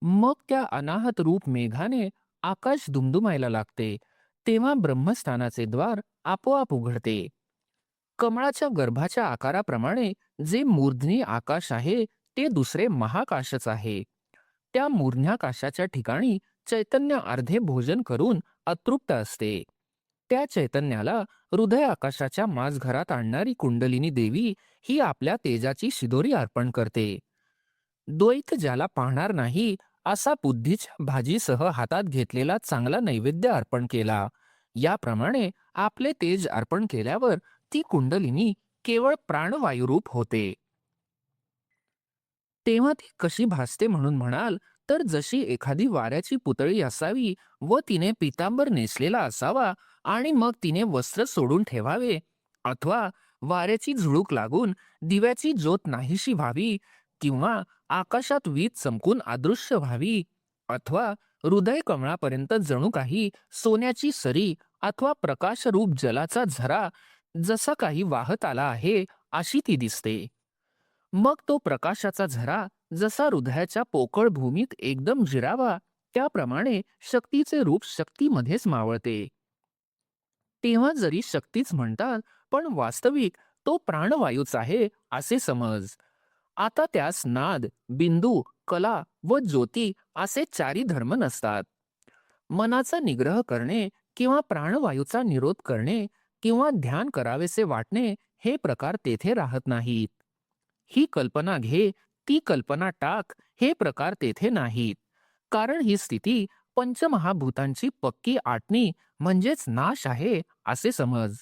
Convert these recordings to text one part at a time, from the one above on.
मग त्या अनाहत रूप मेघाने आकाश दुमदुमायला लागते, तेव्हा ब्रह्मस्थानाचे द्वार आपोआप उघडते. कमळाच्या गर्भाच्या आकाराप्रमाणे जे मूर्ध्नी आकाश आहे ते दुसरे महाकाशच आहे. त्या मूर्ध्याकाशाच्या ठिकाणी चैतन्य अर्धे भोजन करून अतृप्त असते. त्या चैतन्याला हृदय आकाशाच्या माझघरात आणणारी कुंडलिनी देवी ही आपल्या तेजाची शिदोरी अर्पण करते. द्वैत ज्याला पाहणार नाही असा बुद्धीच्या भाजीसह हातात घेतलेला चांगला नैवेद्य अर्पण केला. याप्रमाणे आपले तेज अर्पण केल्यावर ती कुंडलिनी केवळ प्राणवायुरूप होते. तेव्हा ती कशी भासते म्हणून म्हणाल, तर जशी एखादी वाऱ्याची पुतळी असावी व तिने पितांबर नेसलेला असावा आणि मग तिने वस्त्र सोडून ठेवावे, अथवा वाऱ्याची झुळूक लागून दिव्याची ज्योत नाहीशी व्हावी, किंवा आकाशात वीज चमकून अदृश्य व्हावी, अथवा हृदय कमळापर्यंत जणू काही सोन्याची सरी अथवा प्रकाशरूप जलाचा झरा जसा काही वाहत आला आहे अशी ती दिसते. मग तो प्रकाशाचा झरा जसा हृदयाच्या पोकळ भूमीत एकदम जिरावा, त्याप्रमाणे शक्तीचे रूप शक्तीमध्येच मावळते. तेव्हा जरी शक्तीच म्हणतात, पण वास्तविक तो प्राणवायूच आहे असे समज. आता त्यास नाद, बिंदू, कला व ज्योती असे चारी धर्म नसतात. मनाचा निग्रह करणे किंवा प्राणवायूचा निरोध करणे किंवा ध्यान करावेसे वाटणे हे प्रकार तेथे राहत नाहीत. ही कल्पना घे, ती कल्पना टाक हे प्रकार तेथे नाहीत. कारण ही स्थिती पंचमहाभूतांची पक्की आटणी म्हणजेच नाश आहे असे समज.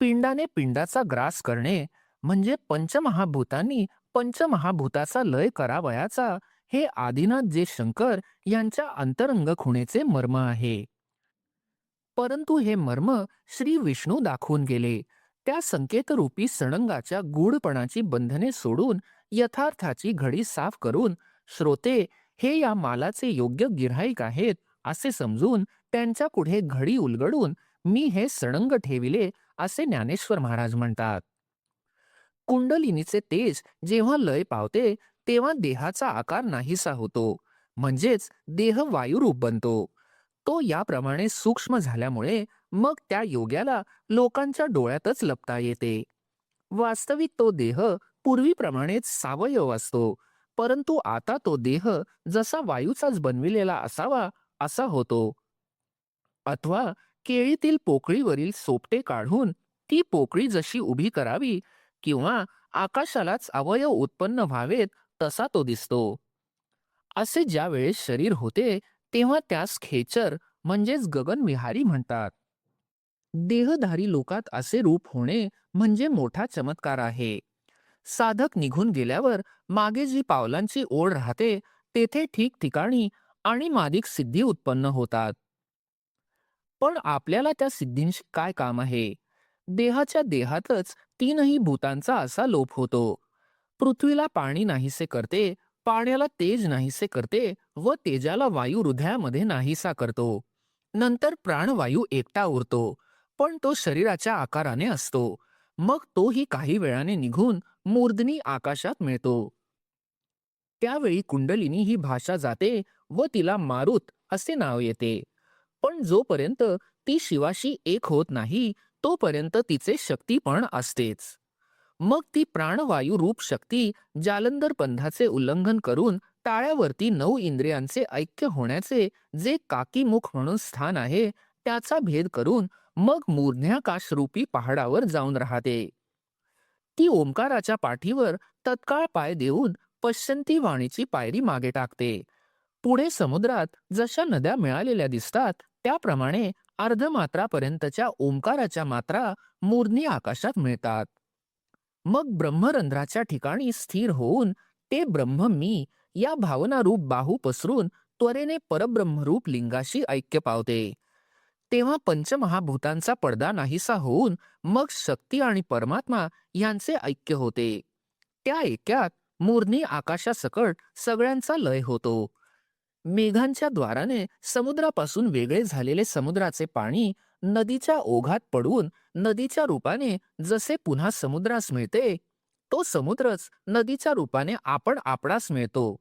पिंडाने पिंडाचा ग्रास करणे म्हणजे पंचमहाभूतांनी पंचमहाभूताचा लय करावयाचा, हे आदिनाथ जे शंकर यांच्या अंतरंग खुणेचे मर्म आहे. परंतु हे मर्म श्री विष्णू दाखवून गेले. त्या संकेतरूपी सणंगाच्या गूढपणाची बंधने सोडून यथार्थाची घडी साफ करून श्रोते हे या मालाचे योग्य गिऱ्हाईक आहेत असे समजून त्यांच्या पुढे घडी उलगडून मी हे सणंग ठेविले असे ज्ञानेश्वर महाराज म्हणतात. कुंडलिनीचे तेज जेव्हा लय पावते तेव्हा देहाचा आकार नाहीसा होतो, म्हणजेच देह वायुरूप बनतो. तो याप्रमाणे सूक्ष्म झाल्यामुळे मग त्या योग्याला लोकांच्या डोळ्यातच लपता येते. वास्तविक तो देह पूर्वीप्रमाणेच सावयव असतो, परंतु आता तो देह जसा वायूचाच बनविलेला असावा असा होतो. अथवा केळीतील पोकळीवरील सोपटे काढून ती पोकळी जशी उभी करावी, किंवा आकाशालाच अवयव उत्पन्न व्हावेत तसा तो दिसतो. असे ज्या वेळेस शरीर होते तेव्हा त्यास खेचर म्हणजेच गगनविहारी म्हणतात. देहधारी लोकात असे रूप होणे म्हणजे मोठा चमत्कार आहे. साधक निघून गेल्यावर मागे जी पावलांची ओढ राहते तेथे ठिकठिकाणी आणि मादिक सिद्धी उत्पन्न होतात. पण आपल्याला त्या सिद्धींशी काय काम आहे? देहाच्या देहातच तीनही भूतांचा असा लोप होतो. पृथ्वीला पाणी नाहीसे करते, पाण्याला तेज नाहीसे करते व तेजाला वायू हृदयामध्ये नाहीसा करतो. नंतर प्राणवायू एकटा उरतो, पण तो शरीराच्या आकाराने असतो. मग तोही काही वेळाने निघून मूर्धनी आकाशात मिळतो. त्यावेळी कुंडलिनी ही भाषा जाते व तिला मारुत असे नाव येते. पण जोपर्यंत ती शिवाशी एक होत नाही तोपर्यंत तिचे शक्तीपण असतेच. मग ती प्राणवायू रूप शक्ती जालंधर पंथाचे उल्लंघन करून टाळ्यावरती 9 इंद्रियांचे ऐक्य होण्याचे जे काकीमुख म्हणून स्थान आहे त्याचा भेद करून मग मूर्ध्याकाशरूपी पहाडावर जाऊन राहते. ती ओंकाराच्या पाठीवर तत्काळ पाय देऊन पश्चंती वाणीची पायरी मागे टाकते. पुढे समुद्रात जशा नद्या मिळालेल्या दिसतात त्याप्रमाणे अर्धमात्रापर्यंतच्या ओंकाराच्या मात्रा मूर्ध्नी आकाशात मिळतात. मग ब्रह्मरंध्राच्या ठिकाणी स्थिर होऊन ते ब्रह्म मी या भावनारूप बाहू पसरून त्वरेने परब्रह्मरूप लिंगाशी ऐक्य पावते. तेव्हा पंचमहाभूतांचा पडदा नाहीसा होऊन मग शक्ती आणि परमात्मा यांचे ऐक्य होते. त्या ऐक्यात मूर्ध्नी आकाशासकट सगळ्यांचा लय होतो. मेघांच्या द्वाराने समुद्रापासून वेगळे झालेले समुद्राचे पाणी नदीच्या ओघात पडून नदीच्या रूपाने जसे पुन्हा समुद्रास मिळते, तो समुद्रच नदीच्या रूपाने आपण आपणास मिळतो.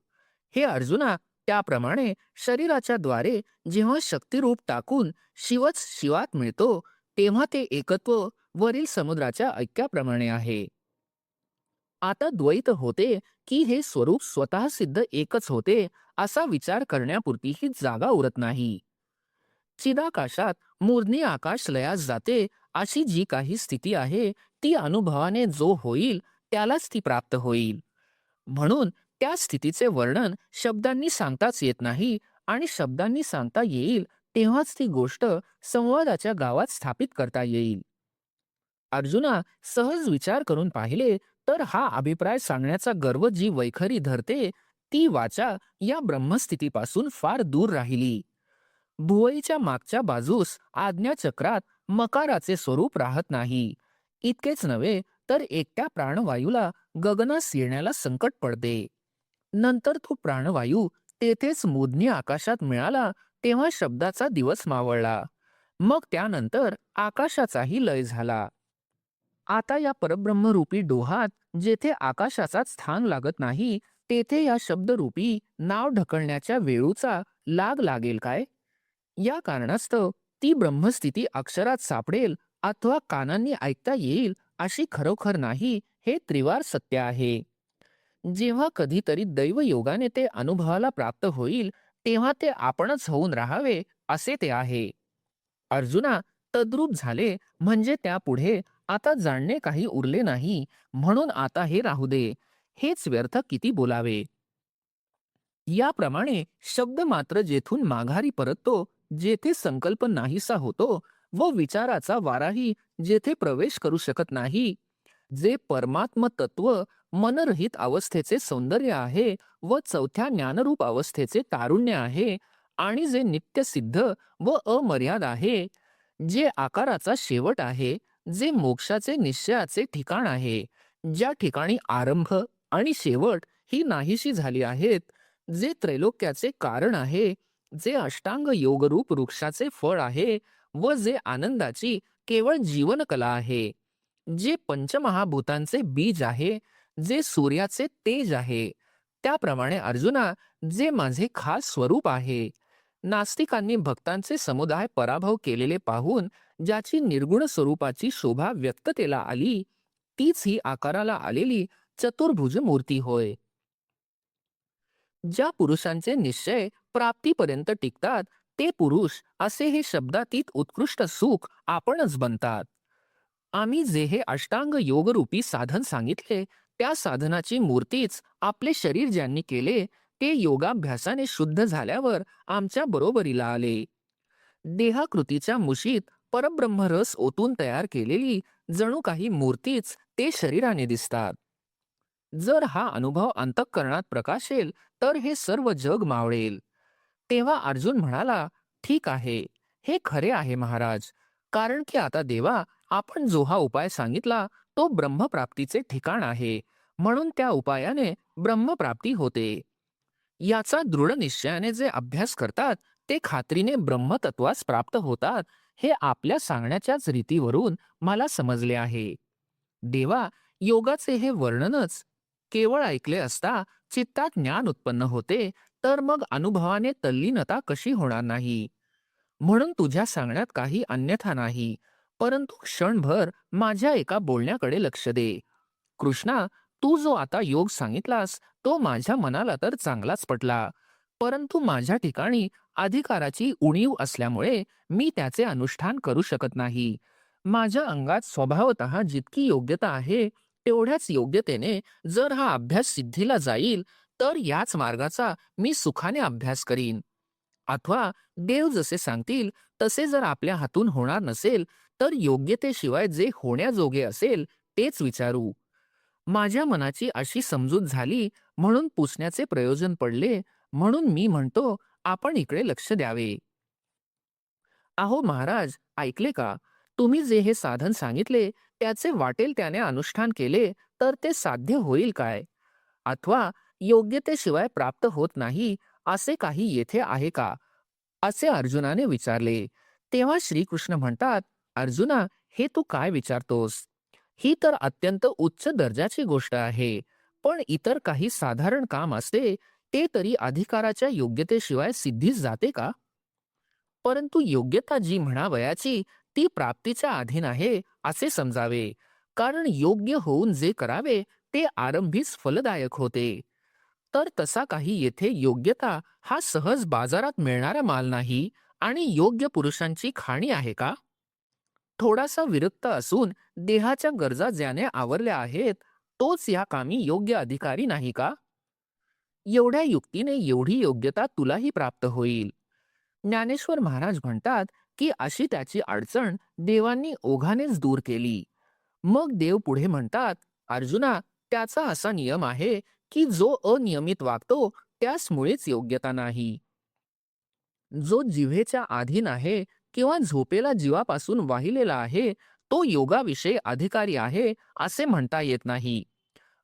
हे अर्जुना, त्याप्रमाणे शरीराच्या द्वारे जेव्हा शक्तिरूप टाकून शिवच शिवात मिळतो, तेव्हा ते एकत्व वरील समुद्राच्या ऐक्याप्रमाणे आहे. आता द्वैत होते की हे स्वरूप स्वतः सिद्ध एकच होते, असा विचार करण्यापुरती जागा उरत नाही. चिदाकाशात मूर्ध्नी आकाश लयास जाते, अशी जी काही स्थिती आहे ती अनुभवाने जो होईल त्यालाच ती प्राप्त होईल. म्हणून त्या स्थितीचे वर्णन शब्दांनी सांगताच येत नाही, आणि शब्दांनी सांगता येईल तेव्हाच ती गोष्ट संवादाच्या गावात स्थापित करता येईल. अर्जुना, सहज विचार करून पाहिले तर हा अभिप्राय सांगण्याचा गर्व जी वैखरी धरते, ती वाचा या ब्रह्मस्थितीपासून फार दूर राहिली. भुवईच्या मागच्या बाजूस आज्ञाचक्रात मकाराचे स्वरूप राहत नाही. इतकेच नव्हे तर एकट्या प्राणवायूला गगनास येण्याला संकट पडते. नंतर तो प्राणवायू तेथेच मूर्ध्नी आकाशात मिळाला, तेव्हा शब्दाचा दिवस मावळला. मग त्यानंतर आकाशाचाही लय झाला. आता या परब्रह्मरूपी डोहात जेथे आकाशाचा स्थान लागत नाही, तेथे या शब्दरूपी नाव ढकलण्याच्या वेळूचा लाग लागेल काय? या कारणास्तव ती ब्रह्मस्थिती अक्षरात सापडेल अथवा कानांनी ऐकता येईल अशी खरोखर नाही, हे त्रिवार सत्य आहे. जेव्हा कधीतरी दैवयोगाने ते अनुभवाला प्राप्त होईल, तेव्हा ते आपणच होऊन राहावे असे ते आहे. अर्जुना, तद्रूप झाले म्हणजे त्यापुढे आता जाणणे काही उरले नाही, म्हणून आता हे राहू दे. हेच व्यर्थ किती बोलावे. याप्रमाणे शब्द मात्र जेथून माघारी परततो, जेथे संकल्प नाहीसा होतो व विचाराचा वाराही जेथे प्रवेश करू शकत नाही, जे परमात्म तत्व मनरहित अवस्थेचे सौंदर्य आहे व चौथ्या ज्ञानरूप अवस्थेचे तारुण्य आहे, आणि जे नित्य सिद्ध व अमर्याद आहे, जे आकाराचा शेवट आहे, जे मोक्षाचे निश्चयाचे ठिकाण आहे, ज्या ठिकाणी आरंभ आणि शेवट ही नाहीशी झाली आहेत, जे त्रैलोक्याचे कारण आहे, जे अष्टांग योगरूप वृक्षाचे फळ आहे व जे आनंदाची केवळ जीवनकला आहे, जे पंचमहाभूतांचे बीज आहे, जे सूर्याचे तेज आहे, त्याप्रमाणे अर्जुना, जे माझे खास स्वरूप आहे. नास्तिकांनी भक्तांचे समुदाय पराभव केलेले पाहून ज्याची निर्गुण स्वरूपाची शोभा व्यक्ततेला आली, तीच ही आकाराला आलेली चतुर्भुज मूर्ती होय. ज्या पुरुषांचे निश्चय प्राप्तीपर्यंत टिकतात, ते पुरुष असे हे शब्दातीत उत्कृष्ट सुख आपणच बनतात. आम्ही जे हे अष्टांग योगरूपी साधन सांगितले, त्या साधनाची मूर्तीच आपले शरीर ज्यांनी केले, ते योगाभ्यासाने शुद्ध झाल्यावर आमच्या बरोबरीला आले. देहाकृतीच्या मुशीत परब्रह्मरस ओतून तयार केलेली जणू काही मूर्तीच ते शरीराने दिसतात. जर हा अनुभव अंतःकरणात प्रकाशेल तर हे सर्व जग मावळेल. तेव्हा अर्जुन म्हणाला, ठीक आहे, हे खरे आहे महाराज. कारण की आता देवा, आपण जो हा उपाय सांगितला तो ब्रह्मप्राप्तीचे ठिकाण आहे, म्हणून त्या उपायाने ब्रह्मप्राप्ती होते. याचा दृढ निश्चयाने जे अभ्यास करतात ते खात्रीने ब्रह्मतत्वास प्राप्त होतात, हे आपल्या सांगण्याच्याच रीतीवरून मला समजले आहे. देवा, योगाचे हे वर्णनच केवळ ऐकले असता चित्तात ज्ञान उत्पन्न होते, तर मग अनुभवाने तल्लीनता कशी होणार नाही. म्हणून तुझ्या सांगण्यात काही अन्यथा नाही, परंतु क्षणभर माझ्या एका बोलण्याकडे लक्ष दे. कृष्णा, तू जो आता योग सांगितलास तो माझ्या मनाला तर चांगलाच पटला, परंतु माझ्या ठिकाणी अधिकाराची उणीव असल्यामुळे मी त्याचे अनुष्ठान करू शकत नाही. माझ्या अंगात स्वभावतः जितकी योग्यता आहे तेवढ्याच योग्यतेने जर हा अभ्यास सिद्धीला जाईल, तर याच मार्गाचा मी सुखाने अभ्यास करीन. अथवा देव जसे सांगतील तसे जर आपल्या हातून होणार नसेल, तर योग्यतेशिवाय जे होण्याजोगे असेल तेच विचारू. माझ्या मनाची अशी समजूत झाली म्हणून पुसण्याचे प्रयोजन पडले, म्हणून मी म्हणतो आपण इकडे लक्ष द्यावे. अहो महाराज, ऐकले का? तुम्ही जे हे साधन सांगितले त्याचे वाटेल त्याने अनुष्ठान केले तर ते साध्य होईल काय? अथवा योग्यतेशिवाय प्राप्त होत नाही असे काही येथे आहे का? असे अर्जुनाने विचारले. तेव्हा श्रीकृष्ण म्हणतात, अर्जुना, हे तू काय विचारतोस? ही तर अत्यंत उच्च दर्जाची गोष्ट आहे. पण इतर काही साधारण काम असते ते तरी अधिकाराच्या योग्यतेशिवाय सिद्धीस जाते का? परंतु योग्यता जी म्हणावयाची ती प्राप्तीच्या अधीन आहे असे समजावे. कारण योग्य होऊन जे करावे ते आरंभीच फलदायक होते. तर तसा काही येथे योग्यता हा सहज बाजारात मिळणारा माल नाही आणि योग्य पुरुषांची खाणी आहे का? थोडासा विरक्त असून देहाच्या गरजा ज्याने आवरल्या आहेत, तोच या कामी योग्य अधिकारी नाही का? एवढ्या युक्तीने एवढी योग्यता तुलाही प्राप्त होईल. ज्ञानेश्वर महाराज म्हणतात की अशी त्याची अडचण देवांनी ओघानेच दूर केली. मग देव पुढे म्हणतात, अर्जुना, त्याचा असा नियम आहे की जो अनियमित वागतो त्यास मुळीच योग्यता नाही. जो जिव्हेच्या अधीन आहे किंवा झोपेला जीवापासून वाहिलेला आहे, तो योगाविषयी अधिकारी आहे असे म्हणता येत नाही.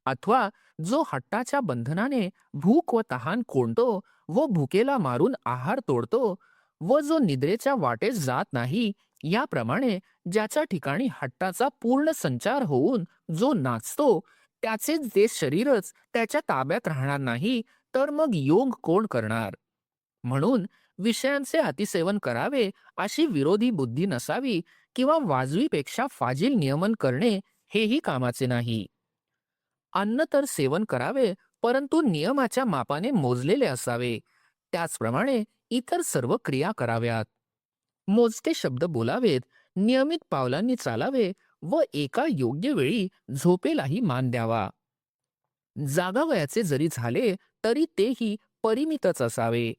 अथवा जो हट्टाच्या बंधनाने भूक व तहान कोंडतो व भुकेला मारून आहार तोडतो व जो निद्रेच्या वाटेस जात नाही, याप्रमाणे ज्याच्या ठिकाणी हट्टाचा पूर्ण संचार होऊन जो नाचतो त्याचे जे शरीरच त्याच्या ताब्यात राहणार नाही, तर मग योग कोण करणार? म्हणून विषयांचे अतिसेवन करावे अशी विरोधी बुद्धी नसावी किंवा वाजवीपेक्षा फाजील नियमन करणे हेही कामाचे नाही. अन्न तर सेवन करावे, परंतु नियमाच्या मापाने मोजलेले असावे. त्याचप्रमाणे इतर सर्व क्रिया कराव्यात. मोजके शब्द बोलावेत, नियमित पावलांनी चालावे व एका योग्य वेळी झोपेलाही मान द्यावा. जागावयाचे जरी झाले तरी तेही परिमितच असावे.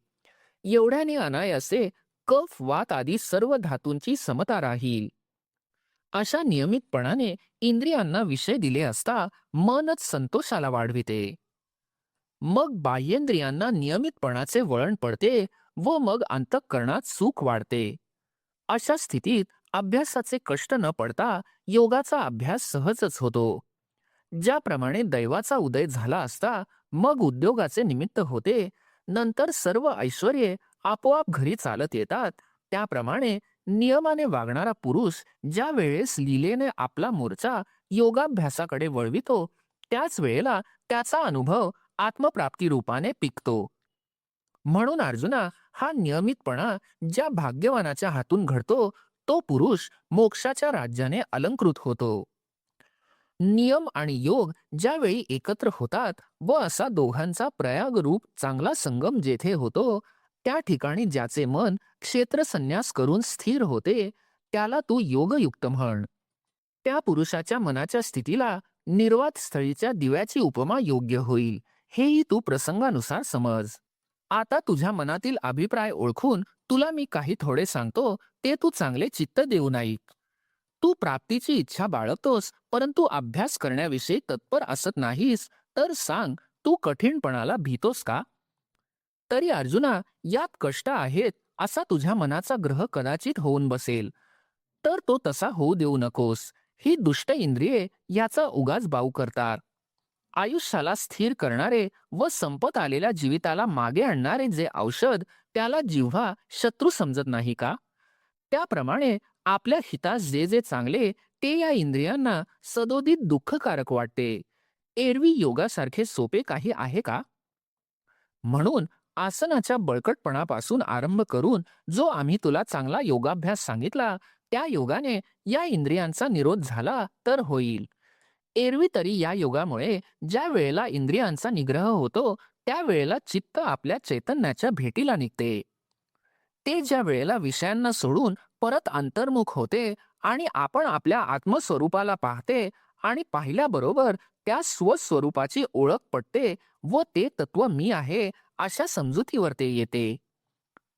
एवढ्याने अनायासे कफ वात आदी सर्व धातूंची समता राहील. अशा नियमितपणाने इंद्रियांना विषय दिले असता मनच संतोषाला वाढविते. मग बाह्येंद्रियांना नियमितपणाचे वळण पडते व मग अंतःकरणात सुख वाढते. अशा स्थितीत अभ्यासाचे कष्ट न पडता योगाचा अभ्यास सहजच होतो. ज्याप्रमाणे दैवाचा उदय झाला असता मग उद्योगाचे निमित्त होते, नंतर सर्व ऐश्वर्ये आपोआप घरी चालत येतात, त्याप्रमाणे नियमाने वागणारा पुरुष ज्या वेळेस लीलेने आपला मोर्चा योगाभ्यासाकडे वळवितो, त्याच वेळेला त्याचा अनुभव आत्मप्राप्ती रूपाने पिकतो. म्हणून अर्जुना, हा नियमितपणा ज्या भाग्यवानाच्या हातून घडतो तो पुरुष मोक्षाच्या राज्याने अलंकृत होतो. नियम आणि योग ज्यावेळी एकत्र होतात व असा दोघांचा प्रयाग रूप चांगला संगम जेथे होतो, त्या ठिकाणी ज्याचे मन क्षेत्रसन्यास करून स्थिर होते त्याला तू योगयुक्त म्हण. त्या पुरुषाच्या मनाच्या स्थितीला निर्वात स्थळीच्या दिव्याची उपमा योग्य होईल, हेही तू प्रसंगानुसार समज. आता तुझ्या मनातील अभिप्राय ओळखून तुला मी काही थोडे सांगतो, ते तू चांगले चित्त देऊ ऐक. तू प्राप्तीची इच्छा बाळगतोस, परंतु अभ्यास करण्याविषयी तत्पर असत नाहीस, तर सांग, तू कठीणपणाला भीतोस का? तरी अर्जुना, यात कष्ट आहेत असा तुझ्या मनाचा ग्रह कदाचित होऊन बसेल, तर तो तसा होऊ देऊ नकोस. ही दुष्ट इंद्रिये याचा उगाच बाऊ करतात. आयुष्याला स्थिर करणारे व संपत आलेल्या जीविताला मागे आणणारे जे औषध, त्याला जिव्हा शत्रू समजत नाही का? त्याप्रमाणे आपल्या हितास जे जे चांगले ते या इंद्रियांना सदोदित दुःखकारक वाटते. एरवी योगासारखे सोपे काही आहे का? म्हणून आसनाच्या बळकटपणापासून आरंभ करून जो आम्ही तुला चांगला योगाभ्यास सांगितला, त्या योगाने या इंद्रियांचा निरोध झाला तर होईल. एरवी तरी या योगामुळे ज्या वेळेला इंद्रियांचा निग्रह होतो त्या वेळेला चित्त आपल्या चैतन्याच्या भेटीला निघते. ते ज्या वेळेला विषयांना सोडून परत अंतर्मुख होते आणि आपण आपल्या आत्मस्वरूपाला पाहते आणि पाहिल्याबरोबर त्या स्वस्वरूपाची ओळख पटते व ते तत्व मी आहे अशा समजुतीवर ते येते.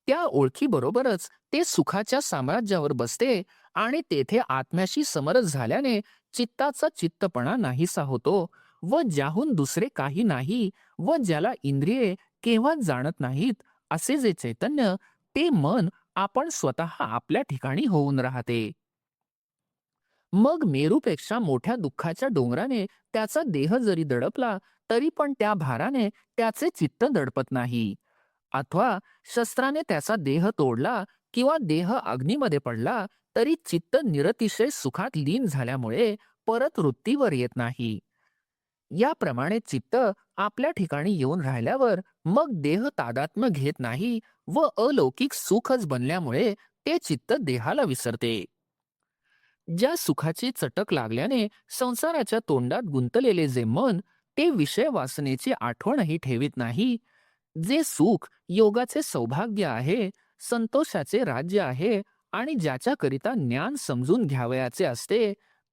त्या ओळखीबरोबरच ते सुखाच्या साम्राज्यावर बसते आणि तेथे आत्म्याशी समरस झाल्याने चित्ताचा चित्तपणा नाहीसा होतो व ज्याहून दुसरे काही नाही व ज्याला इंद्रिये केव्हा जाणत नाहीत असे जे चैतन्य, ते मन आपण स्वतः आपल्या ठिकाणी होऊन राहते. मग मेरूपेक्षा मोठ्या दुःखाच्या डोंगराने त्याचा देह जरी दडपला तरी पण त्या भाराने त्याचे चित्त दडपत नाही. अथवा शस्त्राने त्याचा देह तोडला किंवा देह अग्नीमध्ये पडला तरी चित्त निरतिशय सुखात लीन झाल्यामुळे परत वृत्तीवर येत नाही. याप्रमाणे चित्त आपल्या ठिकाणी येऊन राहिल्यावर मग देह तादात्म्य घेत नाही व अलौकिक सुखच बनल्यामुळे ते चित्त देहाला विसरते. ज्या सुखाची चटक लागल्याने संसाराच्या तोंडात गुंतलेले जे मन ते विषय वासनेची आठवणही ठेवीत नाही, जे सुख योगाचे सौभाग्य आहे, संतोषाचे राज्य आहे आणि ज्याच्याकरिता ज्ञान समजून घ्यावयाचे असते,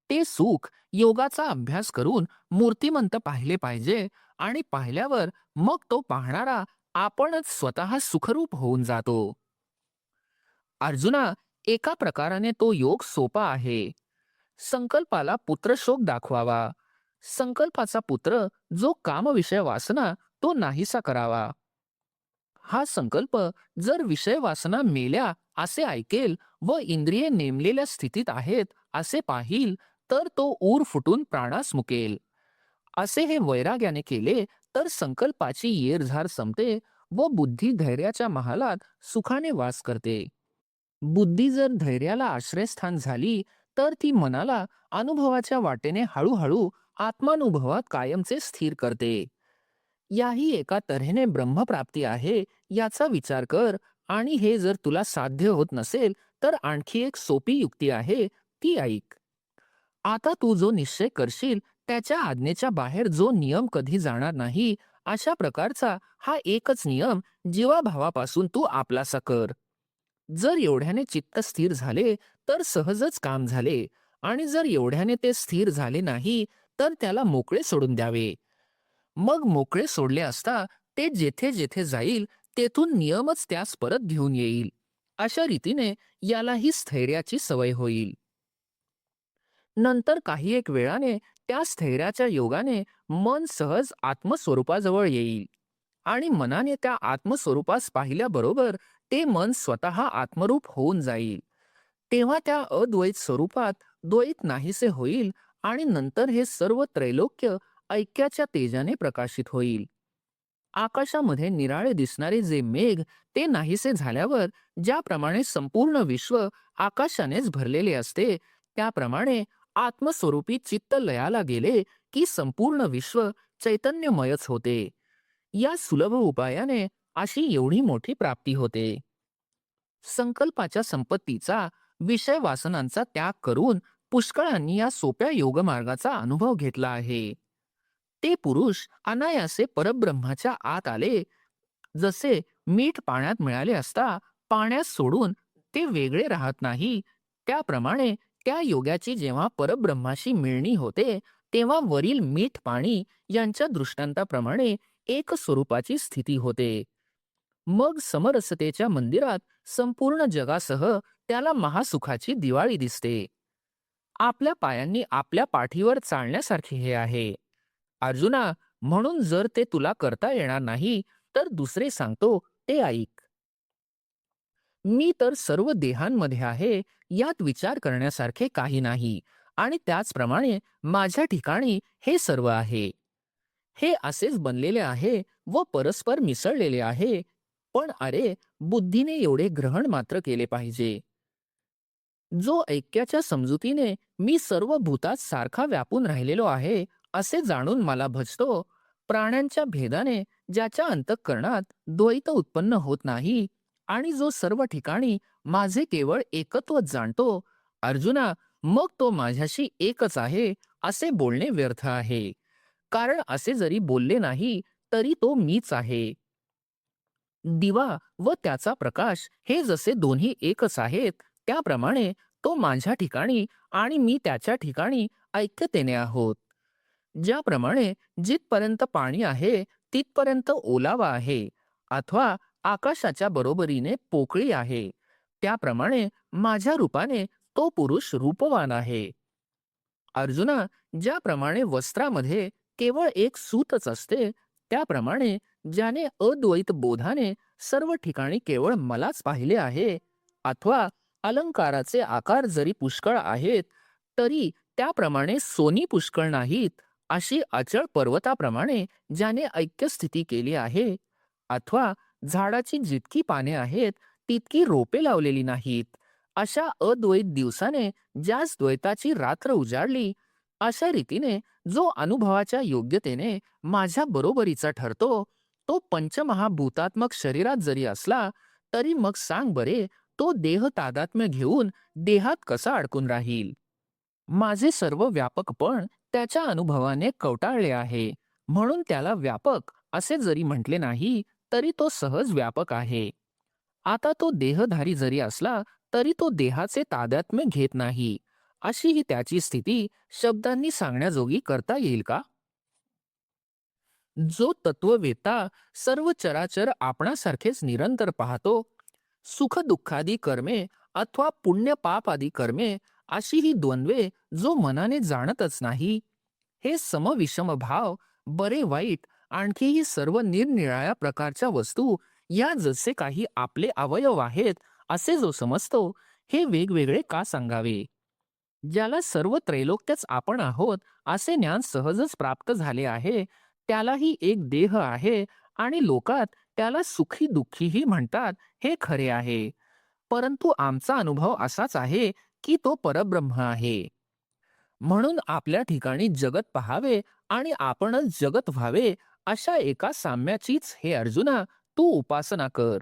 ते सुख योगाचा अभ्यास करून मूर्तिमंत पाहिले पाहिजे आणि पाहिल्यावर मग तो पाहणारा आपणच स्वतः सुखरूप होऊन जातो. अर्जुना, एका प्रकाराने तो योग सोपा आहे. संकल्पाला पुत्रशोक दाखवावा. संकल्पाचा पुत्र जो कामविषय वासना तो नाहीसा करावा. हा संकल्प जर विषय वासना मेल्या असे ऐकेल व इंद्रिये नेमलेल्या स्थितीत आहेत असे पाहिल, तर तो ऊर फुटून प्राणास मुकेल. असे हे वैराग्याने केले तर संकल्पाची येरझार संपते व बुद्धी धैर्याच्या महालात सुखाने वास करते. बुद्धी जर धैर्याला आश्रयस्थान झाली तर ती मनाला अनुभवाच्या वाटेने हळूहळू आत्मानुभवात कायमचे स्थिर करते. याही एका तऱ्हेने ब्रह्मप्राप्ती आहे याचा विचार कर. आणि हे जर तुला साध्य होत नसेल तर आणखी एक सोपी युक्ती आहे, ती ऐक. आता तू जो निश्चय करशील त्याच्या आज्ञेच्या बाहेर जो नियम कधी जाणार नाही, अशा प्रकारचा हा एकच नियम जीवाभावापासून तू आपलासा कर. जर एवढ्याने चित्त स्थिर झाले तर सहजच काम झाले, आणि जर एवढ्याने ते स्थिर झाले नाही तर त्याला मोकळे सोडून द्यावे. मग मोकळे सोडले असता ते जेथे जेथे जाईल तेथून नियमच त्यास परत घेऊन येईल. अशा रीतीने यालाही स्थैर्याची सवय होईल. नंतर काही एक वेळाने त्या स्थैर्याच्या योगाने मन सहज आत्मस्वरूपाजवळ येईल आणि मनाने त्या आत्मस्वरूपास पाहिल्याबरोबर ते मन स्वतः आत्मरूप होऊन जाईल. तेव्हा त्या अद्वैत स्वरूपात द्वैत नाहीसे होईल आणि नंतर हे सर्व त्रैलोक्य ऐक्याच्या तेजाने प्रकाशित होईल. आकाशामध्ये निराळे दिसणारे जे मेघ ते नाहीसे झाल्यावर ज्याप्रमाणे संपूर्ण विश्व आकाशानेच भरलेले असते, त्याप्रमाणे आत्मस्वरूपी चित्त लयाला गेले की संपूर्ण विश्व चैतन्यमयच होते. या सुलभ उपायाने अशी एवढी मोठी प्राप्ती होते. संकल्पाच्या संपत्तीचा, विषय वासनांचा त्याग करून पुष्कळांनी या सोप्या योगमार्गाचा अनुभव घेतला आहे. ते पुरुष अनायासे परब्रह्माच्या आत आले. जसे मीठ पाण्यात मिळाले असता पाण्यात सोडून ते वेगळे राहत नाही, त्याप्रमाणे त्या योगाची जेव्हा परब्रह्माशी मिळणी होते तेव्हा वरील मीठ पाणी यांच्या दृष्टांताप्रमाणे एक स्वरूपाची स्थिती होते. मग समरसतेच्या मंदिरात संपूर्ण जगासह त्याला महासुखाची दिवाळी दिसते. आपल्या पायांनी आपल्या पाठीवर चालण्यासारखे हे आहे. अर्जुना, म्हणून जर ते तुला करता येणार नाही तर दुसरे सांगतो ते ऐक. मी तर सर्व देहांमध्ये आहे यात विचार करण्यासारखे काही नाही, आणि त्याचप्रमाणे माझ्या ठिकाणी हे सर्व आहे. हे असेच बनलेले आहे व परस्पर मिसळलेले आहे. पण अरे, बुद्धीने एवढे ग्रहण मात्र केले पाहिजे. जो ऐक्याच्या समजुतीने मी सर्व भूतात सारखा व्यापून राहिलेलो आहे असे जाणून मला भजतो, प्राण्यांच्या भेदाने ज्याच्या अंतःकरणात द्वैत उत्पन्न होत नाही, आणि जो सर्व ठिकाणी माझे केवळ एकत्वच जाणतो, अर्जुना, मग तो माझ्याशी एकच आहे असे बोलणे व्यर्थ आहे. कारण असे जरी बोलले नाही तरी तो मीच आहे. दिवा व त्याचा प्रकाश हे जसे दोन्ही एकच आहेत, त्याप्रमाणे तो माझ्या ठिकाणी आणि मी त्याच्या ठिकाणी ऐक्यतेने आहोत. ज्याप्रमाणे जिथपर्यंत पाणी आहे तिथपर्यंत ओलावा आहे, अथवा आकाशाच्या बरोबरीने पोकळी आहे, त्याप्रमाणे माझ्या रूपाने तो पुरुष रूपवान आहे. अर्जुना, ज्याप्रमाणे वस्त्रामध्ये केवळ एक सूतच असते, त्याप्रमाणे ज्याने अद्वैत बोधाने सर्व ठिकाणी केवळ मलाच पाहिले आहे, अथवा अलंकाराचे आकार जरी पुष्कळ आहेत तरी त्याप्रमाणे सोनी पुष्कळ नाहीत, अशी अचळ पर्वताप्रमाणे ज्याने ऐक्यस्थिती केली आहे, अथवा झाडाची जितकी पाने आहेत तितकी रोपे लावलेली नाहीत, अशा अद्वैत दिवसाने ज्यास द्वैताची रात्र उजाडली, अशा रीतीने जो अनुभवाच्या योग्यतेने माझ्या बरोबरीचा ठरतो, तो पंचमहाभूतात्मक शरीरात जरी असला, तरी मग सांग बरे, तो देह तादात्म्य घेऊन देहात कसा अडकून राहील? माझे सर्व व्यापकपण त्याच्या अनुभवाने कवटाळले आहे. म्हणून त्याला व्यापक असे जरी म्हटले नाही, तरी तो सहज व्यापक आहे. आता तो देहधारी जरी असला, तरी तो देहाचे तादात्म्य घेत नाही. अशी ही त्याची स्थिती शब्दांनी सांगण्याजोगी करता येईल का? जो तत्ववेत्ता सर्व चराचर आपणासारखेच निरंतर पाहतो, सुख-दुःखादी कर्मे अथवा पुण्य-पाप आदी कर्मे अशी ही द्वंद्वे जो मनाने जाणतच नाही, हे समविषम भाव, बरे-वाईट आणखीही सर्व निरनिराळ्या प्रकारच्या वस्तू या जसे काही आपले अवयव आहेत असे जो समजतो, हे वेगवेगळे का सांगावे? ज्याला सर्व त्रैलोक्यच आपण आहोत असे ज्ञान सहजच प्राप्त झाले आहे, त्यालाही एक देह आहे आणि लोकात त्याला सुखी दुःखीही म्हणतात, हे खरे आहे. परंतु आमचा अनुभव असाच आहे की तो परब्रह्म आहे. म्हणून आपल्या ठिकाणी जगत पहावे आणि आपणच जगत व्हावे, अशा एका साम्याचीच हे अर्जुना तू उपासना कर.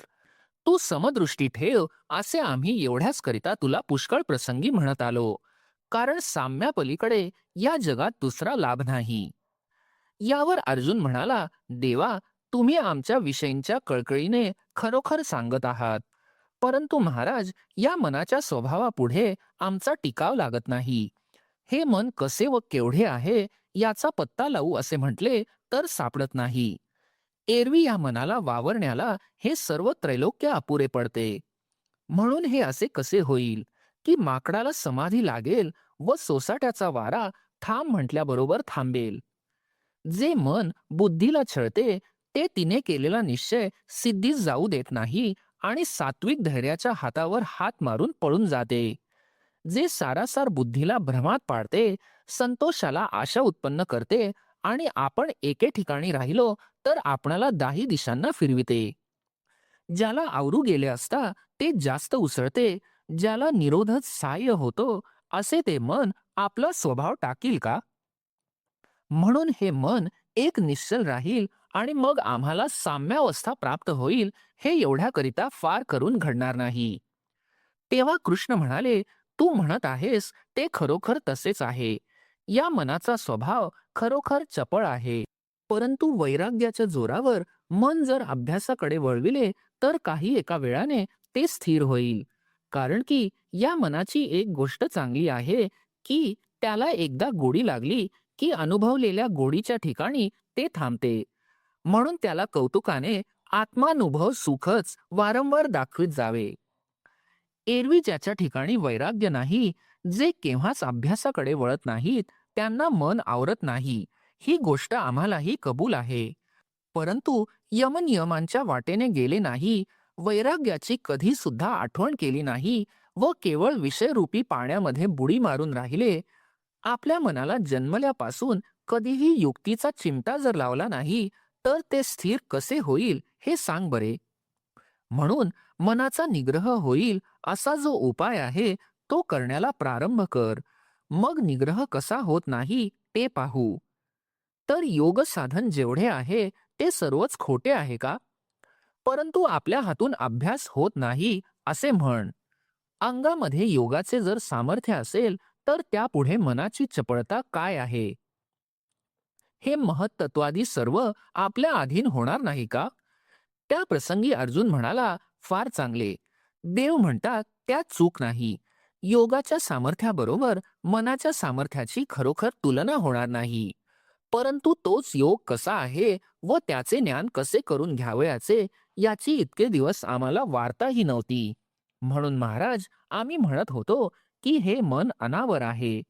तू समदृष्टी ठेव, असे आम्ही एवढ्याच करिता तुला पुष्कळ प्रसंगी म्हणत आलो. कारण साम्यापलीकडे या जगात दुसरा लाभ नाही. यावर अर्जुन म्हणाला, देवा, तुम्ही आमच्या विषयींच्या कळकळीने खरोखर सांगत आहात. परंतु महाराज, या मनाच्या स्वभावापुढे आमचा टिकाव लागत नाही. हे मन कसे व केवढे आहे याचा पत्ता लावू असे म्हटले तर सापडत नाही. एरवी या मनाला वावरण्याला हे सर्व त्रैलोक्य अपुरे पडते. म्हणून हे असे कसे होईल की माकडाला समाधी लागेल व सोसाट्याचा वारा थांब म्हटल्याबरोबर थांबेल? जे मन बुद्धीला छळते, ते तिने केलेला निश्चय सिद्धीस जाऊ देत नाही आणि सात्विक धैर्याच्या हातावर हात मारून पळून जाते. जे सारासार बुद्धीला भ्रमात पाडते, संतोषाला आशा उत्पन्न करते आणि आपण एके ठिकाणी राहिलो तर आपणाला दाही दिशांना फिरविते. ज्याला आवरू गेले असता ते जास्त उसळते, ज्याला निरोधच सहाय्य होतो, असे ते मन आपला स्वभाव टाकील का? म्हणून हे मन एक निश्चल राहील आणि मग आम्हाला साम्यावस्था प्राप्त होईल, हे एवढ्याकरिता फार करून घडणार नाही. तेव्हा कृष्ण म्हणाले, तू म्हणत आहेस ते खरोखर तसेच आहे. या मनाचा स्वभाव खरोखर चपळ आहे. परंतु वैराग्याच्या जोरावर मन जर अभ्यासाकडे वळविले तर काही एका वेळाने ते स्थिर होईल. कारण की या मनाची एक गोष्ट चांगली आहे की त्याला एकदा गोडी लागली की अनुभवलेल्या गोडीच्या ठिकाणी ते थांबते. म्हणून त्याला कौतुकाने आत्मानुभव सुखच वारंवार दाखवित जावे. एरवी ज्याच्या ठिकाणी वैराग्य नाही, जे केव्हाच अभ्यासाकडे वळत नाहीत, त्यांना मन आवरत नाही. ही गोष्ट आम्हालाही कबूल आहे. परंतु यमनियमांच्या वाटेने गेले नाही, वैराग्याची कधी सुद्धा आठवण केली नाही व केवळ विषयरूपी पाण्यामध्ये बुडी मारून राहिले, आपल्या मनाला जन्मल्यापासून कधीही युक्तीचा चिमटा जर लावला नाही, तर ते स्थिर कसे होईल हे सांग बरे. म्हणून मनाचा निग्रह होईल असा जो उपाय आहे, तो करण्याला प्रारंभ कर. मग निग्रह कसा होत नाही ते पाहू. तर योग साधन जेवढे आहे ते सर्वच खोटे आहे का? परंतु आपल्या हातून अभ्यास होत नाही असे म्हण. अंगामध्ये योगाचे जर सामर्थ्य असेल तर त्यापुढे मनाची चपळता काय आहे? हे महत्त्वादी सर्व आपल्या अधीन होणार नाही का? त्या प्रसंगी अर्जुन म्हणाला, फार चांगले. देव म्हणतात त्यात चूक नाही. योगाच्या सामर्थ्याबरोबर मनाच्या सामर्थ्याची खरोखर तुलना होणार नाही. परंतु तोच योग कसा आहे व त्याचे ज्ञान कसे करून घ्यावयाचे याची इतके दिवस आम्हाला वार्ताही नव्हती. म्हणून महाराज, आम्ही म्हणत होतो की हे मन अनावर आहे.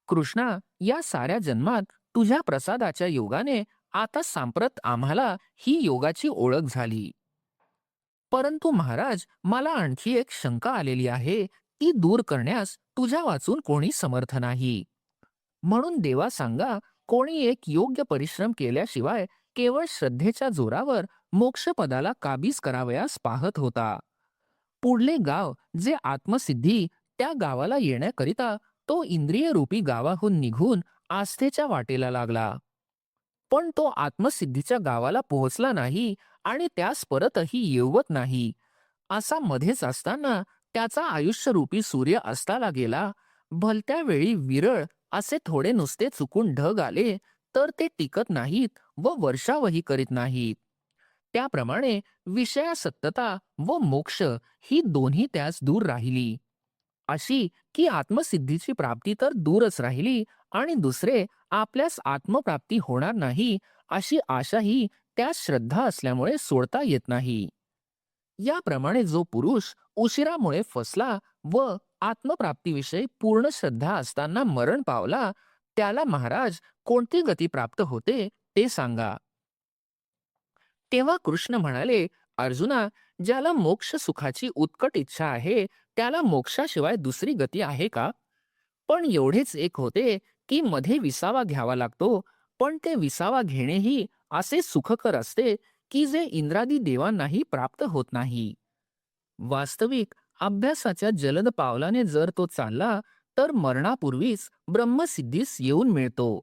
कृष्णा, या साऱ्या जन्मात तुझ्या प्रसादाच्या योगाने आता सांप्रत आम्हाला ही योगाची ओळख झाली. परंतु महाराज, मला आणखी एक शंका आलेली आहे, ती दूर करण्यास तुझ्या वाचून कोणी समर्थ नाही. म्हणून देवा सांगा, कोणी एक योग्य परिश्रम केल्याशिवाय केवळ श्रद्धेच्या जोरावर मोक्षपदाला काबीज करावयास पाहत होता. पुढले गाव जे आत्मसिद्धी, त्या गावाला येण्याकरिता तो इंद्रिय रूपी गावाहून निघून आस्थेच्या वाटेला लागला. पण तो आत्मसिद्धीच्या गावाला पोहोचला नाही आणि त्यास परतही येवत नाही. असा मध्येच असताना त्याचा आयुष्यरूपी सूर्य अस्ताला गेला. भलत्या वेळी विरळ असे थोडे नुसते चुकून ढग आले तर ते टिकत नाहीत व वर्षावही करीत नाहीत. त्याप्रमाणे विषयासक्तता व मोक्ष ही दोन्ही त्यास दूर राहिली. अशी की आत्मसिद्धीची प्राप्ती तर दूरच राहिली आणि दुसरे आपल्यास आत्मप्राप्ती होणार नाही अशी आशाही त्यास श्रद्धा असल्यामुळे सोडता येत नाही. याप्रमाणे जो पुरुष उशिरामुळे फसला व आत्मप्राप्तीविषयी पूर्ण श्रद्धा असताना मरण पावला, त्याला महाराज कोणती गती प्राप्त होते ते सांगा. तेव्हा कृष्ण म्हणाले, अर्जुना, ज्याला मोक्ष सुखाची उत्कट इच्छा आहे त्याला मोक्षाशिवाय दुसरी गती आहे का? पण एवढेच एक होते की मध्ये विसावा घ्यावा लागतो, पण ते विसावा घेणेही असे सुखकर असते की जे इंद्रादी देवांनाही प्राप्त होत नाही. वास्तविक अभ्यासाच्या जलद पावलाने जर तो चालला तर मरणापूर्वीच ब्रह्मसिद्धीस येऊन मिळतो.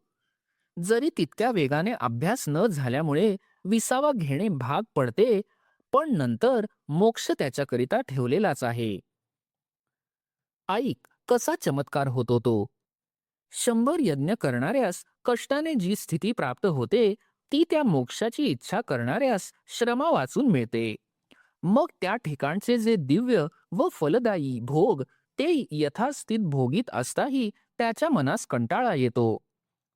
जरी तितक्या वेगाने अभ्यास न झाल्यामुळे विसावा घेणे भाग पडते, पण नंतर मोक्ष त्याच्याकरिता ठेवलेलाच आहे. ऐक कसा चमत्कार होतो तो. 100 यज्ञ करणाऱ्यास कष्टाने जी स्थिती प्राप्त होते ती त्या मोक्षाची इच्छा करणाऱ्यास श्रमा वाचून मिळते. मग त्या ठिकाणचे जे दिव्य व फलदायी भोग ते यथास्थित भोगीत असताही त्याच्या मनास कंटाळा येतो.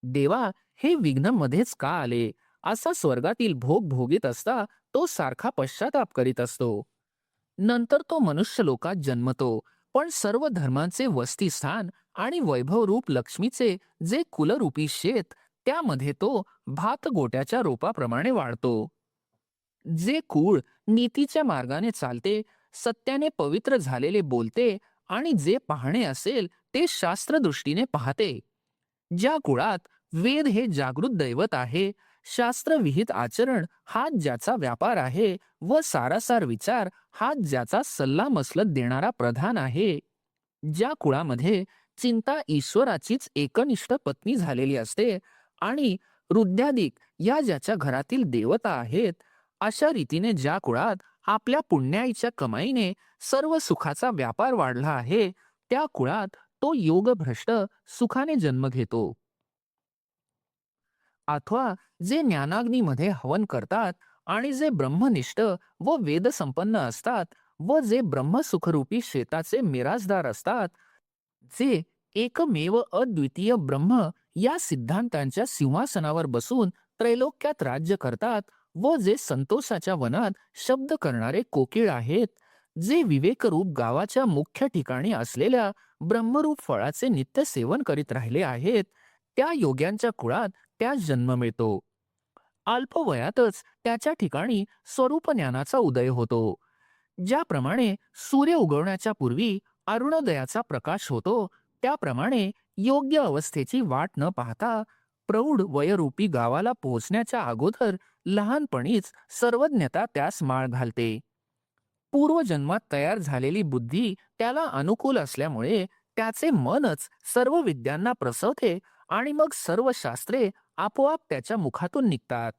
देवा, हे विघ्न मध्येच का आले, असा स्वर्गातील भोग भोगीत असता तो सारखा पश्चाताप करीत असतो. नंतर तो मनुष्य लोकात जन्मतो, पण सर्व धर्मांचे वस्तीस्थान आणि वैभवरूप लक्ष्मीचे जे कुलरूपी शेत त्यामध्ये तो भात गोट्याच्या रोपाप्रमाणे वाढतो. जे कुळ नीतीच्या मार्गाने चालते, सत्याने पवित्र झालेले बोलते आणि जे पाहणे असेल ते शास्त्रदृष्टीने पाहते, ज्या कुळात वेद हे जागृत दैवत आहे, शास्त्रविहित आचरण हाच ज्याचा व्यापार आहे व सारासार विचार हाच ज्याचा सल्लामसलत देणारा प्रधान आहे, ज्या कुळामध्ये चिंता ईश्वराचीच एकनिष्ठ पत्नी झालेली असते आणि रुद्यादिक या ज्याच्या घरातील देवता आहेत, अशा रीतीने ज्या कुळात आपल्या पुण्याईच्या कमाईने सर्व सुखाचा व्यापार वाढला आहे, त्या कुळात तो योगभ्रष्ट सुखाने जन्म घेतो. अथवा जे ज्ञानाग्नीमध्ये हवन करतात आणि जे ब्रह्मनिष्ठ व वेदसंपन्न असतात व जे ब्रह्मसुखरूपी शेताचे मिराजदार असतात, जे एकमेव अद्वितीय ब्रह्म या सिद्धांतांच्या सिंहासनावर बसून त्रैलोक्यात राज्य करतात व जे संतोषाच्या वनात शब्द करणारे कोकिळ आहेत, जे विवेकरूप गावाच्या मुख्य ठिकाणी असलेल्या ब्रह्मरूप फळाचे नित्य सेवन करीत राहिले आहेत, त्या योग्यांच्या कुळात त्यास जन्म मिळतो. अल्पवयातच त्याच्या ठिकाणी स्वरूप ज्ञानाचा उदय होतो. ज्याप्रमाणे सूर्य उगवण्याच्या पूर्वी अरुणोदयाचा प्रकाश होतो, त्याप्रमाणे योग्य अवस्थेची वाट न पाहता प्रौढ वयरूपी गावाला पोहोचण्याच्या अगोदर लहानपणीच सर्वज्ञता त्यास माळ घालते. पूर्वजन्मात तयार झालेली बुद्धी त्याला अनुकूल असल्यामुळे त्याचे मनच सर्व विद्यांना प्रसवते आणि मग सर्व शास्त्रे आपोआप त्याच्या मुखातून निघतात.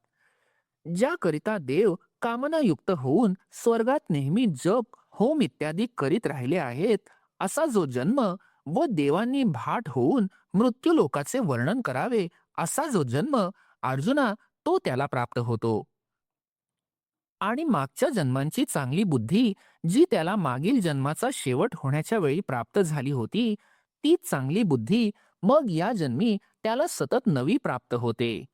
ज्याकरिता देव कामनायुक्त होऊन स्वर्गात नेहमी जप होम इत्यादी करीत राहिले आहेत, असा जो जन्म व देवांनी भाट होऊन मृत्यूलोकाचे वर्णन करावे असा जो जन्म, अर्जुना, तो त्याला प्राप्त होतो. आणि मागच्या जन्मांची चांगली बुद्धी जी त्याला मागील जन्माचा शेवट होण्याच्या वेळी प्राप्त झाली होती, ती चांगली बुद्धी मग या जन्मी त्याला सतत नवी प्राप्त होते.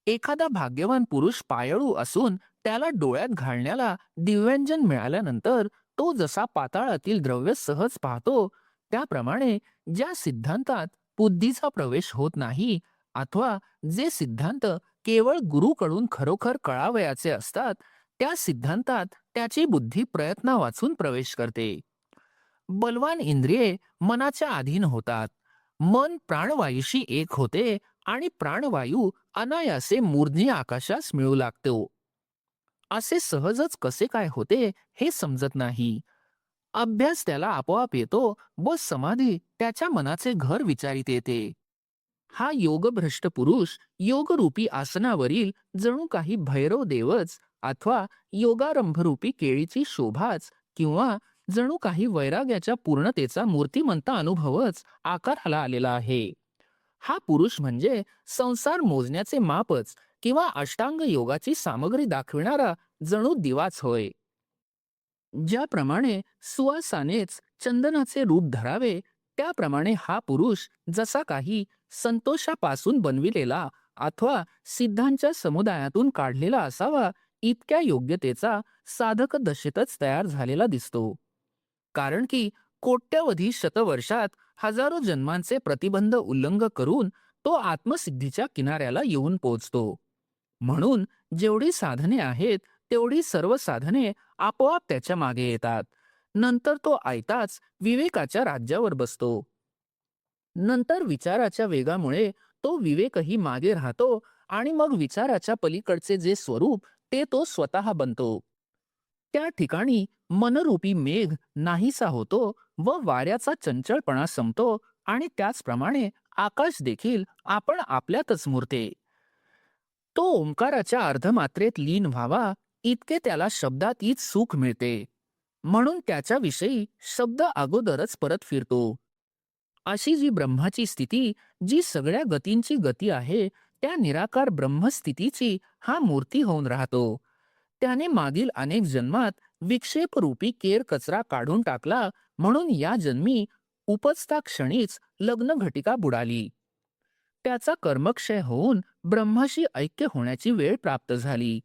एखादा भाग्यवान पुरुष पायळू असून त्याला डोळ्यात घालण्याला दिव्यांजन मिळाल्यानंतर तो जसा पाताळातील द्रव्य सहज पाहतो, त्याप्रमाणे ज्या सिद्धांतात बुद्धीचा प्रवेश होत नाही अथवा जे सिद्धांत केवळ गुरुकडून खरोखर कळावयाचे असतात, त्या सिद्धांतात त्याची बुद्धी प्रयत्ना वाचून प्रवेश करते. बलवान इंद्रिये मनाच्या अधीन होतात. मन प्राणवायूशी एक होते आणि प्राणवायू अनायासे मूर्ध्नी आकाशास मिळू लागतो. असे सहजच कसे काय होते हे समजत नाही. अभ्यास त्याला आपोआप येतो व समाधी त्याच्या मनाचे घर विचारित येते. हा योगभ्रष्ट पुरुष योगरूपी आसनावरील जणू काही भैरव देवच अथवा योगारंभरूपी केळीची शोभाच किंवा जणू काही वैराग्याच्या पूर्णतेचा मूर्तिमंत अनुभवच आकाराला आलेला आहे. हा पुरुष म्हणजे संसार मोजण्याचे मापच किंवा अष्टांग योगाची सामग्री दाखविणारा जणू दिवाच होय. ज्याप्रमाणे सुवासानेच चंदनाचे रूप धरावे, त्याप्रमाणे हा पुरुष जसा काही संतोषापासून बनविलेला अथवा सिद्धांच्या समुदायातून काढलेला असावा, इतक्या योग्यतेचा साधक दशेतच तयार झालेला दिसतो. कारण की कोट्यवधी शतवर्षात हजारो जन्मांचे प्रतिबंध उल्लंघ करून तो आत्मसिद्धीच्या किनाऱ्याला येऊन पोचतो. म्हणून जेवढी साधने आहेत तेवढी सर्व साधने आपोआप त्याच्या मागे येतात. नंतर तो आयताच विवेकाच्या राज्यावर बसतो. नंतर विचाराच्या वेगामुळे तो विवेकही मागे राहतो आणि मग विचाराच्या पलीकडचे जे स्वरूप ते तो स्वतः बनतो. त्या ठिकाणी मनरूपी मेघ नाहीसा होतो व वाऱ्याचा चंचलपणा संपतो आणि त्याचप्रमाणे आकाश देखील आपण आपल्यातच मुरते. तो ओंकाराच्या अर्धमात्रेत लीन व्हावा इतके त्याला शब्दातीत सुख मिळते. म्हणून त्याच्याविषयी शब्द अगोदरच परत फिरतो. अशी जी ब्रह्माची स्थिती, जी सगळ्या गतींची गती आहे, त्या निराकार ब्रह्मस्थितीची हा मूर्ती होऊन राहतो. त्याने मागील अनेक जन्मात विक्षेपरूपी केर कचरा काढून टाकला, म्हणून या जन्मी उपजता क्षणीच लग्न घटिका बुडाली. त्याचा कर्मक्षय होऊन ब्रह्माशी ऐक्य होण्याची वेळ प्राप्त झाली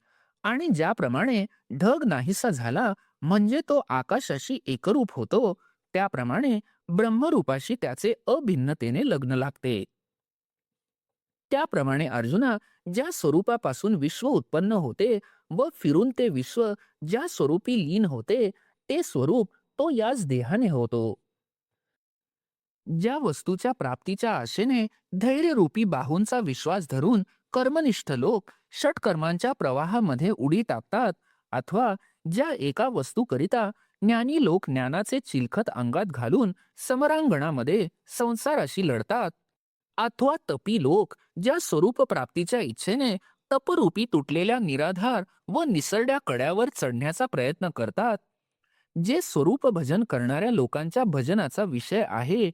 आणि ज्याप्रमाणे ढग नाहीसा झाला म्हणजे तो आकाशाशी एकरूप होतो, त्याप्रमाणे ब्रह्मरूपाशी त्याचे अभिन्नतेने लग्न लागते. त्याप्रमाणे अर्जुना, ज्या स्वरूपापासून विश्व उत्पन्न होते व फिरून ते विश्व ज्या स्वरूपी लीन होते, ते स्वरूप तो याच देहाने होतो. ज्या वस्तूच्या प्राप्तीच्या आशेने धैर्यरूपी बाहूंचा विश्वास धरून कर्मनिष्ठ लोक षटकर्मांच्या प्रवाहामध्ये उडी टाकतात, अथवा ज्या एका वस्तूकरिता ज्ञानी लोक ज्ञानाचे चिलखत अंगात घालून समरांगणामध्ये संसाराशी लढतात, अथवा तपी लोक ज्या स्वरूप प्राप्तीच्या इच्छेने तपरूपी तुटलेल्या निराधार व निसरड्या कड्यावर चढण्याचा प्रयत्न करतात, जे स्वरूप भजन करणाऱ्या लोकांच्या भजनाचा विषय आहे,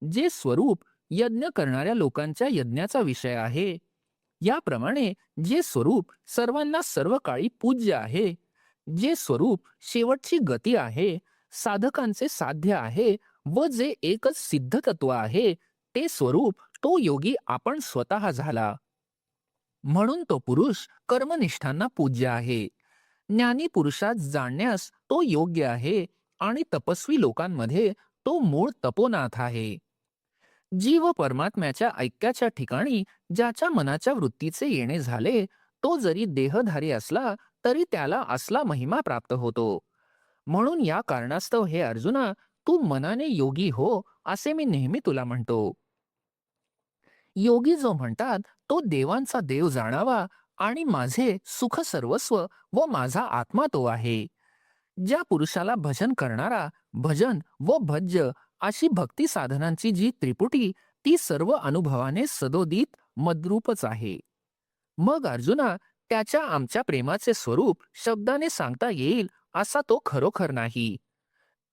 जे स्वरूप यज्ञ करणाऱ्या लोकांच्या यज्ञाचा विषय आहे, याप्रमाणे जे स्वरूप सर्वांना सर्व काळी पूज्य आहे, जे स्वरूप शेवटची गती आहे, साधकांचे साध्य आहे व जे एकच सिद्ध तत्व आहे, ते स्वरूप तो योगी आपण स्वतः झाला. म्हणून तो पुरुष कर्मनिष्ठांना पूज्य आहे. ज्ञानी पुरुषात जाणण्यास तो योग्य आहे आणि तपस्वी लोकांमध्ये तो मूळ तपोनाथ आहे. जीव परमात्म्याच्या ऐक्याच्या ठिकाणी ज्याच्या मनाच्या वृत्तीचे येणे झाले, तो जरी देहधारी असला तरी त्याला असला महिमा प्राप्त होतो. म्हणून या कारणास्तव हे अर्जुना, तू मनाने योगी हो असे मी नेहमी तुला म्हणतो. योगी जो म्हणतात तो देवांचा देव जाणावा आणि माझे सुख सर्वस्व व माझा आत्मा तो आहे. ज्या पुरुषाला भजन करणारा, भजन व भज्य अशी भक्ती साधनांची जी त्रिपुटी, ती सर्व अनुभवाने सदोदित मद्रूपच आहे. मग अर्जुना, त्याच्या आमच्या प्रेमाचे स्वरूप शब्दाने सांगता येईल असा तो खरोखर नाही.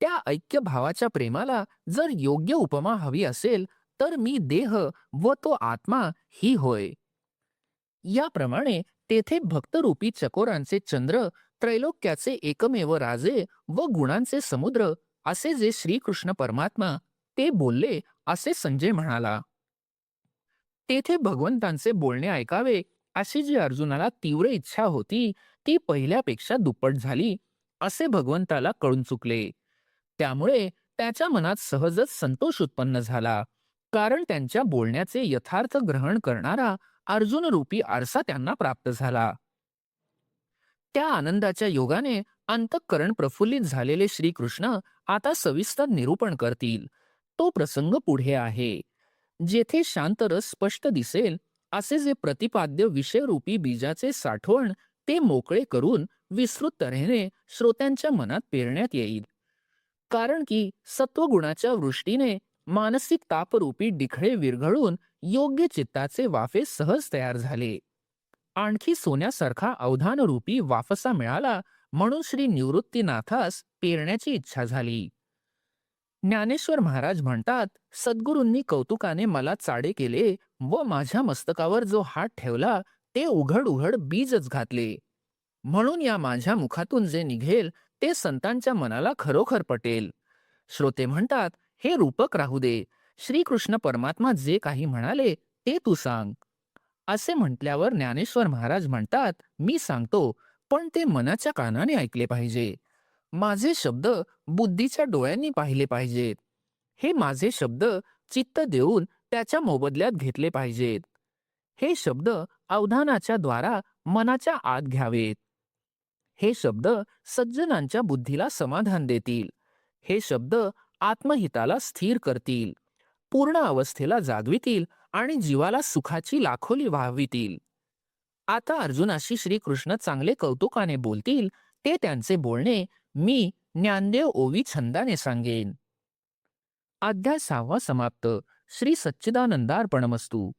त्या ऐक्य भावाच्या प्रेमाला जर योग्य उपमा हवी असेल तर मी देह व तो आत्मा ही होय. याप्रमाणे तेथे भक्तरूपी चकोरांचे चंद्र, त्रैलोक्याचे एकमेव राजे व गुणांचे समुद्र असे जे श्रीकृष्ण परमात्मा ते बोलले असे संजय म्हणाला. तेथे भगवंतांचे बोलणे ऐकावे अशी जी अर्जुनाला तीव्र इच्छा होती, ती पहिल्यापेक्षा दुप्पट झाली असे भगवंताला कळून चुकले. त्यामुळे त्याच्या मनात सहजच संतोष उत्पन्न झाला, कारण त्यांच्या बोलण्याचे यथार्थ ग्रहण करणारा अर्जुनरूपी आरसा त्यांना प्राप्त झाला. त्या आनंदाच्या योगाने अंतःकरण प्रफुल्लित झालेले श्रीकृष्ण आता सविस्तर निरूपण करतील. तो प्रसंग पुढे आहे. जेथे शांत रस स्पष्ट दिसेल असे जे प्रतिपाद्य विषयरूपी बीजाचे साठवण ते मोकळे करून विस्तृत तऱ्हेने श्रोत्यांच्या मनात पेरण्यात येईल. कारण की सत्वगुणाच्या वृष्टीने मानसिक तापरूपी डिखळे विरघळून योग्य चित्ताचे वाफे सहज तयार झाले. आणखी सोन्यासारखा अवधानरूपी वाफसा मिळाला म्हणून श्री निवृत्तीनाथास पेरण्याची इच्छा झाली. ज्ञानेश्वर महाराज म्हणतात, सद्गुरूंनी कौतुकाने मला चाडे केले व माझ्या मस्तकावर जो हात ठेवला ते उघड उघड बीजच घातले. म्हणून या माझ्या मुखातून जे निघेल ते संतांच्या मनाला खरोखर पटेल. श्रोते म्हणतात, हे रूपक राहू दे, श्रीकृष्ण परमात्मा जे काही म्हणाले ते तू सांग. असे म्हटल्यावर ज्ञानेश्वर महाराज म्हणतात, मी सांगतो, पण ते मनाच्या कानाने ऐकले पाहिजे. माझे शब्द बुद्धीच्या डोळ्यांनी पाहिले पाहिजेत. हे माझे शब्द चित्त देऊन त्याच्या मोबदल्यात घेतले पाहिजेत. हे शब्द अवधानाच्या द्वारा मनाच्या आत घ्यावेत. हे शब्द सज्जनांच्या बुद्धीला समाधान देतील. हे शब्द आत्महिताला स्थिर करतील, पूर्ण अवस्थेला जागवितील आणि जीवाला सुखाची लाखोली वाहवितील. आता अर्जुनाशी श्रीकृष्ण चांगले कौतुकाने बोलतील ते त्यांचे बोलणे मी ज्ञानदेव ओवी छंदाने सांगेन. अध्याय 6 समाप्त. श्री सच्चिदानंदार्पणमस्तु.